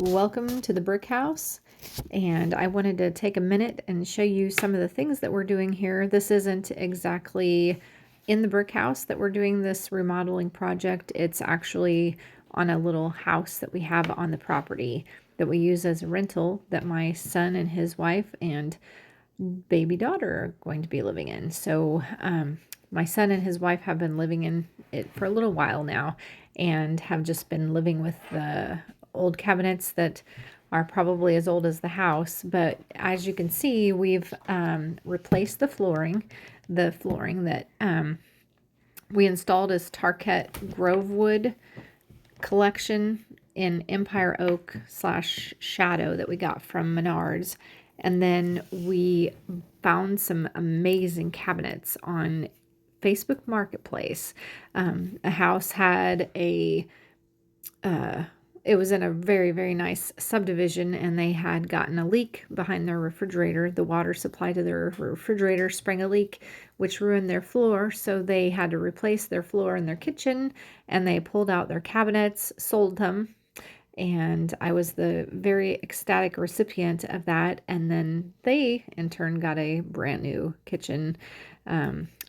Welcome to the brick house, and I wanted to take a minute and show you some of the things that we're doing here. This isn't exactly in the brick house that we're doing this remodeling project. It's actually on a little house that we have on the property that we use as a rental that my son and his wife and baby daughter are going to be living in. So my son and his wife have been living in it for a little while now and have just been living with the old cabinets that are probably as old as the house. But as you can see, we've replaced the flooring that we installed as Tarkett Grove Wood collection in Empire Oak / Shadow that we got from Menards. And then we found some amazing cabinets on Facebook Marketplace. A house had it was in a very, very nice subdivision, and they had gotten a leak behind their refrigerator. The water supply to their refrigerator sprang a leak, which ruined their floor. So they had to replace their floor in their kitchen, and they pulled out their cabinets, sold them. And I was the very ecstatic recipient of that. And then they, in turn, got a brand new kitchen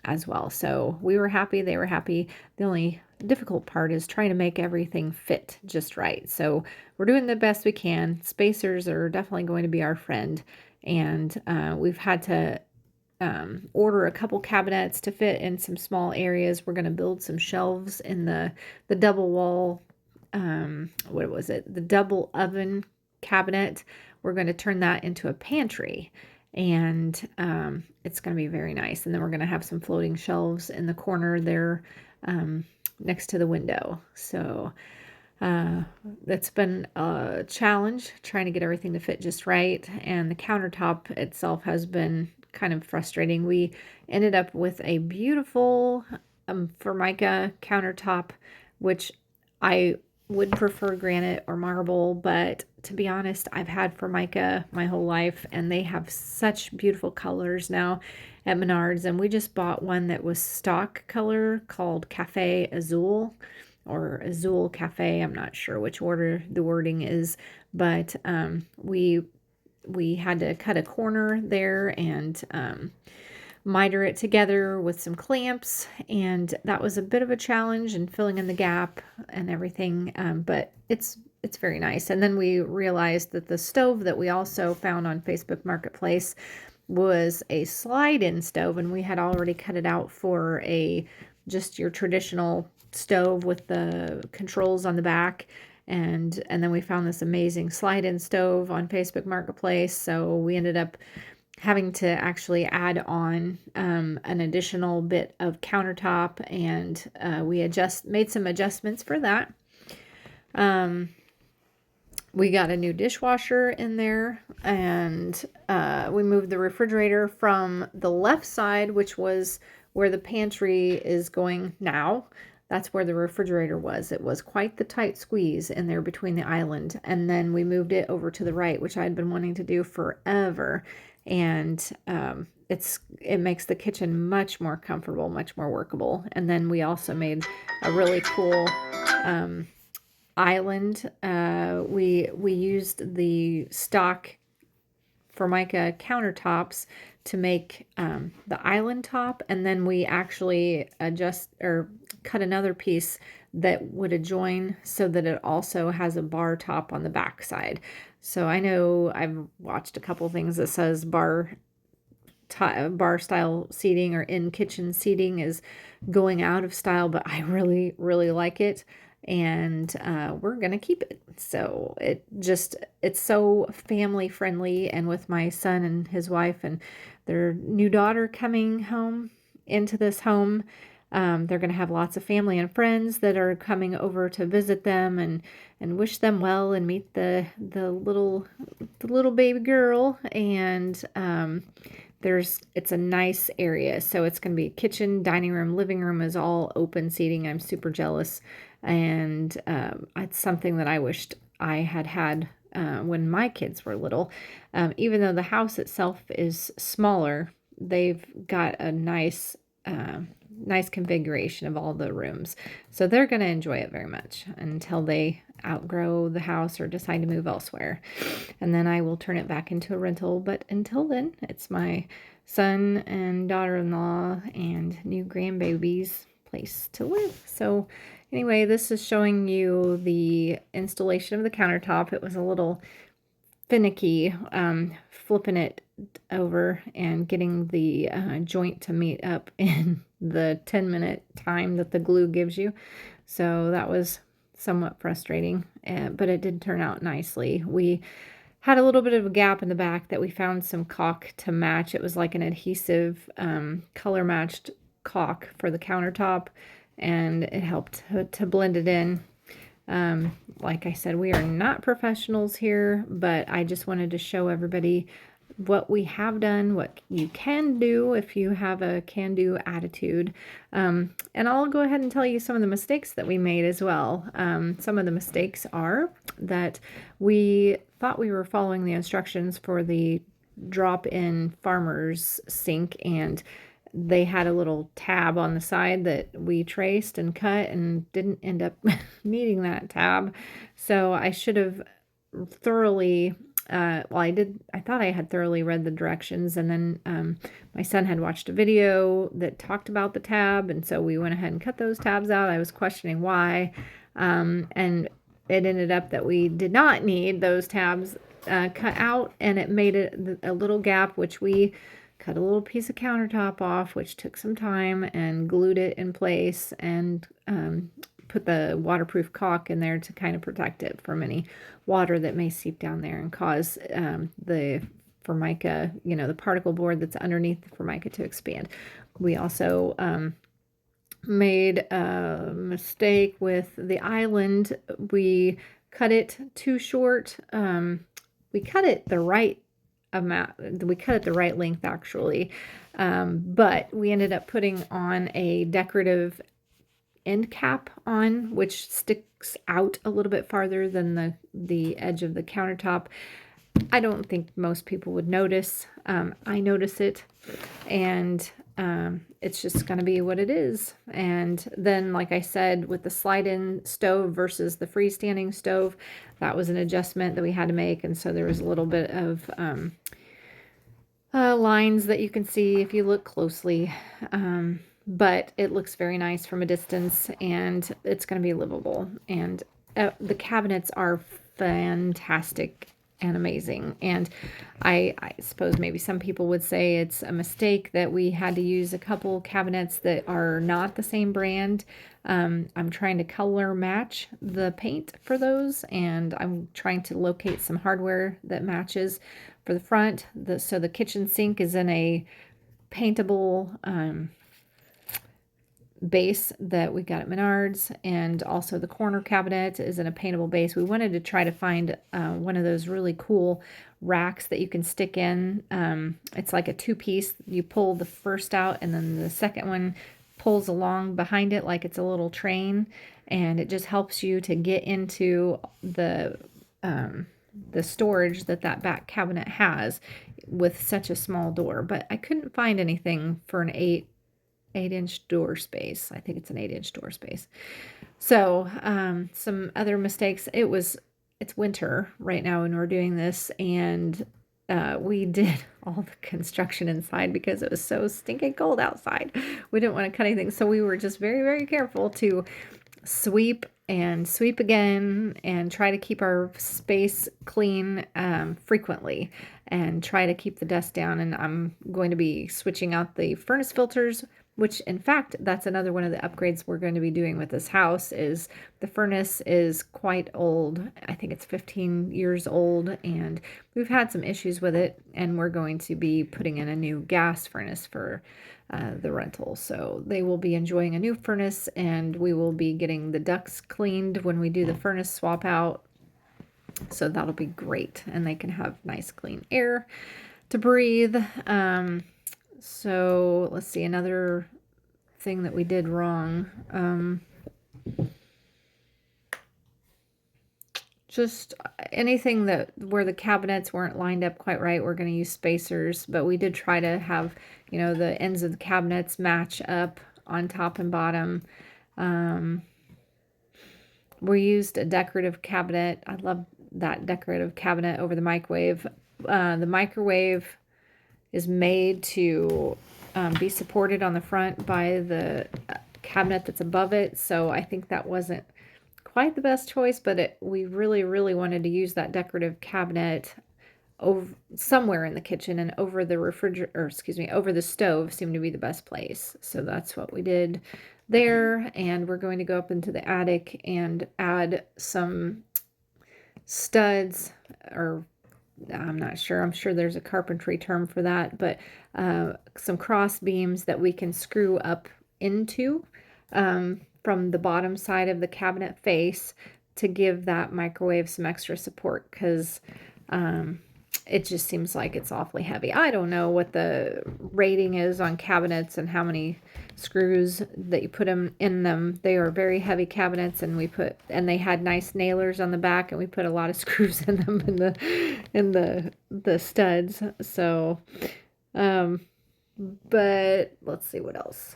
as well. So we were happy. They were happy. The only difficult part is trying to make everything fit just right. So we're doing the best we can. Spacers are definitely going to be our friend. And we've had to order a couple cabinets to fit in some small areas. We're going to build some shelves in the double wall what was it? The double oven cabinet. We're going to turn that into a pantry, and it's going to be very nice. And then we're going to have some floating shelves in the corner there next to the window. So that's been a challenge trying to get everything to fit just right. And the countertop itself has been kind of frustrating. We ended up with a beautiful Formica countertop, which I would prefer granite or marble, but to be honest, I've had Formica my whole life, and they have such beautiful colors now at Menards. And we just bought one that was stock color called Cafe Azul or Azul Cafe. I'm not sure which order the wording is, but we had to cut a corner there and miter it together with some clamps, and that was a bit of a challenge in filling in the gap and everything, but it's very nice. And then we realized that the stove that we also found on Facebook Marketplace was a slide-in stove, and we had already cut it out for just your traditional stove with the controls on the back. And then we found this amazing slide-in stove on Facebook Marketplace, so we ended up having to actually add on an additional bit of countertop, and we made some adjustments for that. We got a new dishwasher in there, and we moved the refrigerator from the left side, which was where the pantry is going now. That's where the refrigerator was. It was quite the tight squeeze in there between the island. And then we moved it over to the right, which I had been wanting to do forever. And it makes the kitchen much more comfortable, much more workable. And then we also made a really cool island. We used the stock Formica countertops to make the island top, and then we actually cut another piece that would adjoin so that it also has a bar top on the back side. So I know I've watched a couple things that says bar style seating or in kitchen seating is going out of style, but I really, really like it. And we're gonna keep it. So it's so family friendly. And with my son and his wife and their new daughter coming home into this home, they're gonna have lots of family and friends that are coming over to visit them and wish them well and meet the little baby girl. And it's a nice area. So it's gonna be kitchen, dining room, living room is all open seating. I'm super jealous. And it's something that I wished I had when my kids were little. Even though the house itself is smaller, they've got a nice nice configuration of all the rooms. So they're going to enjoy it very much until they outgrow the house or decide to move elsewhere. And then I will turn it back into a rental. But until then, it's my son and daughter-in-law and new grandbaby's place to live. So anyway, this is showing you the installation of the countertop. It was a little finicky flipping it over and getting the joint to meet up in the 10-minute time that the glue gives you. So that was somewhat frustrating, but it did turn out nicely. We had a little bit of a gap in the back that we found some caulk to match. It was like an adhesive color matched caulk for the countertop, and it helped to blend it in. Like I said, we are not professionals here, but I just wanted to show everybody what we have done, what you can do if you have a can-do attitude. And I'll go ahead and tell you some of the mistakes that we made as well. Some of the mistakes are that we thought we were following the instructions for the drop-in farmer's sink, and they had a little tab on the side that we traced and cut and didn't end up needing that tab. So I should have thoroughly, I thought I had thoroughly read the directions, and then my son had watched a video that talked about the tab, and so we went ahead and cut those tabs out. I was questioning why, and it ended up that we did not need those tabs cut out, and it made it a little gap, which we cut a little piece of countertop off, which took some time, and glued it in place, and put the waterproof caulk in there to kind of protect it from any water that may seep down there and cause the Formica, the particle board that's underneath the Formica to expand. We also made a mistake with the island. We cut it too short. We cut it the right amount. We cut it the right length, actually, but we ended up putting on a decorative end cap on, which sticks out a little bit farther than the edge of the countertop. I don't think most people would notice. I notice it, and it's just going to be what it is. And then, like I said, with the slide-in stove versus the freestanding stove, that was an adjustment that we had to make, and so there was a little bit of lines that you can see if you look closely. But it looks very nice from a distance, and it's going to be livable. And the cabinets are fantastic and amazing. And I suppose maybe some people would say it's a mistake that we had to use a couple cabinets that are not the same brand. I'm trying to color match the paint for those, and I'm trying to locate some hardware that matches for the front. So the kitchen sink is in a paintable base that we got at Menards, and also the corner cabinet is in a paintable base. We wanted to try to find one of those really cool racks that you can stick in. It's like a two-piece. You pull the first out, and then the second one pulls along behind it like it's a little train, and it just helps you to get into the storage that back cabinet has with such a small door. But I couldn't find anything for an 8-inch door space. I think it's an 8-inch door space. So some other mistakes. It's winter right now when we're doing this, and we did all the construction inside because it was so stinking cold outside. We didn't want to cut anything, so we were just very, very careful to sweep and sweep again and try to keep our space clean frequently and try to keep the dust down. And I'm going to be switching out the furnace filters, which in fact, that's another one of the upgrades we're going to be doing with this house. Is the furnace is quite old. I think it's 15 years old, and we've had some issues with it, and we're going to be putting in a new gas furnace for the rental. So they will be enjoying a new furnace, and we will be getting the ducts cleaned when we do the furnace swap out. So that'll be great, and they can have nice clean air to breathe. So let's see, another thing that we did wrong. Just anything where the cabinets weren't lined up quite right, we're going to use spacers, but we did try to have, the ends of the cabinets match up on top and bottom. We used a decorative cabinet. I love that decorative cabinet over the microwave. The microwave is made to be supported on the front by the cabinet that's above it. So I think that wasn't quite the best choice, but we really, really wanted to use that decorative cabinet over somewhere in the kitchen, and over the refrigerator, or excuse me, over the stove seemed to be the best place. So that's what we did there. And we're going to go up into the attic and add some studs, or I'm not sure. I'm sure there's a carpentry term for that, but some cross beams that we can screw up into from the bottom side of the cabinet face to give that microwave some extra support, because it just seems like it's awfully heavy. I don't know what the rating is on cabinets and how many screws that you put them in them. They are very heavy cabinets, and they had nice nailers on the back, and we put a lot of screws in them in the studs. So, but let's see what else.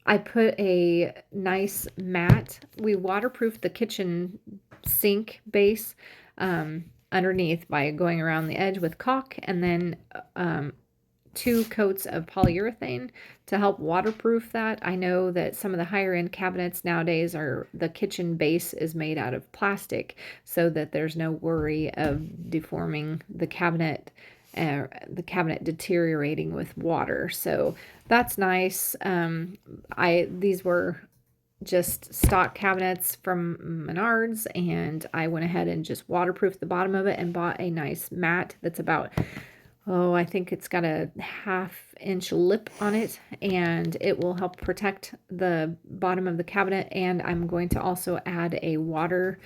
I put a nice mat. We waterproofed the kitchen sink base underneath by going around the edge with caulk, and then 2 coats of polyurethane to help waterproof that. I know that some of the higher end cabinets nowadays the kitchen base is made out of plastic, so that there's no worry of deforming the cabinet deteriorating with water. So that's nice. These were just stock cabinets from Menards, and I went ahead and just waterproofed the bottom of it and bought a nice mat that's about, I think it's got a 1/2 inch lip on it, and it will help protect the bottom of the cabinet. And I'm going to also add a water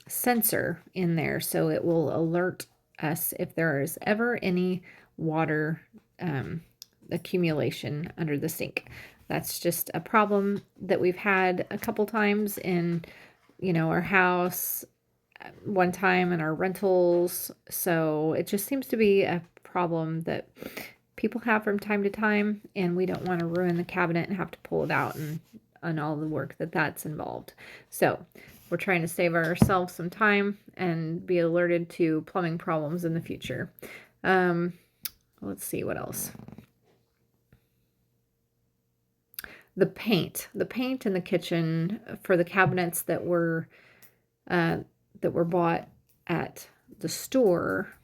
sensor in there, so it will alert us if there is ever any water accumulation under the sink. That's just a problem that we've had a couple times in, our house, one time in our rentals. So it just seems to be a problem that people have from time to time, and we don't want to ruin the cabinet and have to pull it out and all the work that's involved. So we're trying to save ourselves some time and be alerted to plumbing problems in the future. Let's see what else. The paint in the kitchen for the cabinets that were bought at the store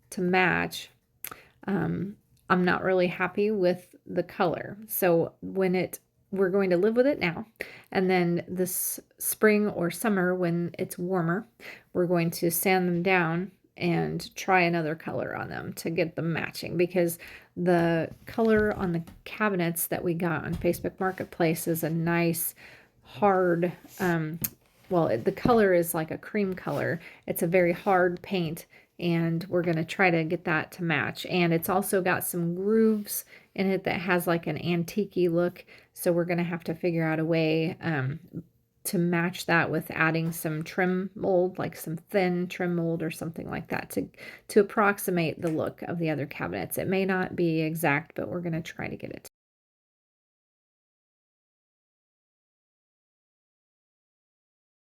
to match, I'm not really happy with the color. So we're going to live with it now, and then this spring or summer when it's warmer, we're going to sand them down and try another color on them to get them matching, because the color on the cabinets that we got on Facebook Marketplace is a nice hard, the color is like a cream color. It's a very hard paint, and we're going to try to get that to match. And it's also got some grooves in it that has like an antique-y look, so we're going to have to figure out a way to match that with adding some trim mold, like some thin trim mold or something like that, to approximate the look of the other cabinets. It may not be exact, but we're going to try to get it